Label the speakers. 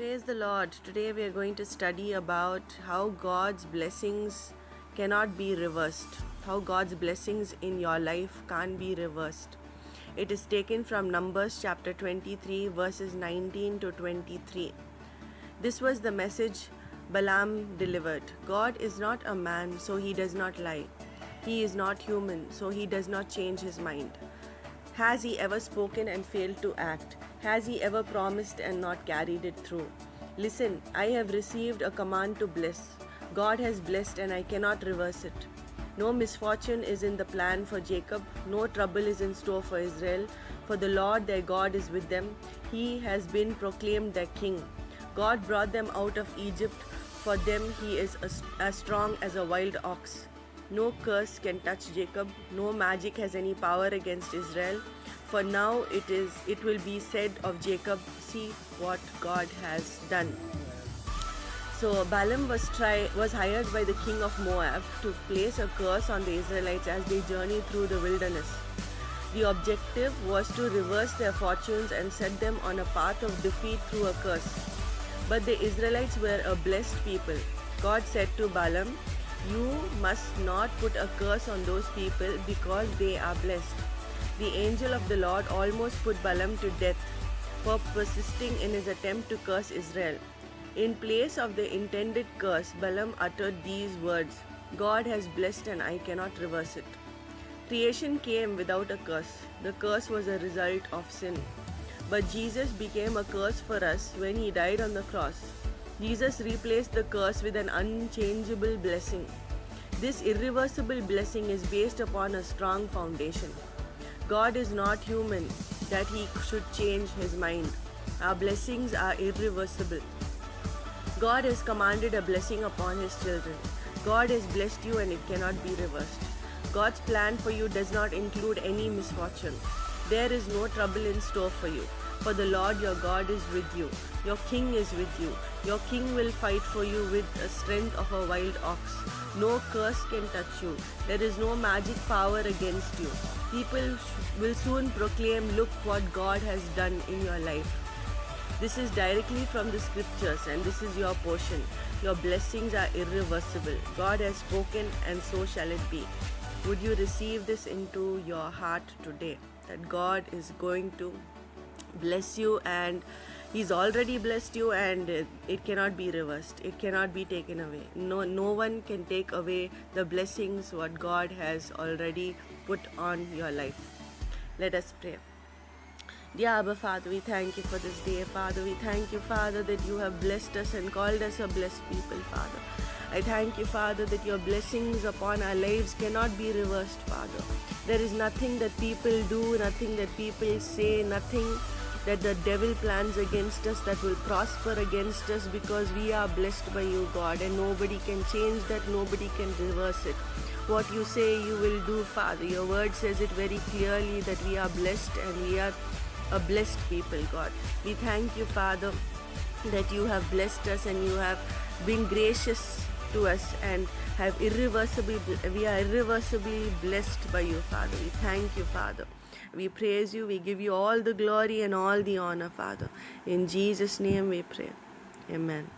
Speaker 1: Praise the Lord. Today we are going to study about how God's blessings cannot be reversed. How God's blessings in your life can't be reversed. It is taken from Numbers chapter 23 verses 19 to 23. This was the message Balaam delivered. God is not a man, so he does not lie. He is not human, so he does not change his mind. Has he ever spoken and failed to act? Has he ever promised and not carried it through? Listen, I have received a command to bless. God has blessed and I cannot reverse it. No misfortune is in the plan for Jacob, no trouble is in store for Israel, for the Lord their God is with them. He has been proclaimed their king. God brought them out of Egypt. For them he is as strong as a wild ox. No curse can touch Jacob, no magic has any power against Israel. For now it will be said of Jacob, see what God has done. So Balaam was hired by the king of Moab to place a curse on the Israelites as they journeyed through the wilderness. The objective was to reverse their fortunes and set them on a path of defeat through a curse. But the Israelites were a blessed people. God said to Balaam, you must not put a curse on those people because they are blessed. The angel of the Lord almost put Balaam to death for persisting in his attempt to curse Israel. In place of the intended curse, Balaam uttered these words, God has blessed and I cannot reverse it. Creation came without a curse. The curse was a result of sin. But Jesus became a curse for us when he died on the cross. Jesus replaced the curse with an unchangeable blessing. This irreversible blessing is based upon a strong foundation. God is not human that he should change his mind. Our blessings are irreversible. God has commanded a blessing upon his children. God has blessed you and it cannot be reversed. God's plan for you does not include any misfortune. There is no trouble in store for you. For the Lord your God is with you. Your king is with you. Your king will fight for you with the strength of a wild ox. No curse can touch you. There is no magic power against you. People will soon proclaim, look what God has done in your life. This is directly from the scriptures and this is your portion. Your blessings are irreversible. God has spoken and so shall it be. Would you receive this into your heart today? That God is going to bless you and he's already blessed you and it cannot be reversed. It cannot be taken away. No one can take away the blessings what God has already put on your life. Let us pray. Dear Abba Father, we thank you for this day, Father. We thank you, Father, that you have blessed us and called us a blessed people, Father. I thank you, Father, that your blessings upon our lives cannot be reversed, Father. There is nothing that people do, nothing that people say, nothing that the devil plans against us that will prosper against us because we are blessed by you, God, and nobody can change that, nobody can reverse it. What you say you will do, Father. Your word says it very clearly that we are blessed and we are a blessed people, God. We thank you, Father, that you have blessed us and you have been gracious to us and we are irreversibly blessed by you, Father. We thank you, Father. We praise you. We give you all the glory and all the honor, Father. In Jesus' name we pray. Amen.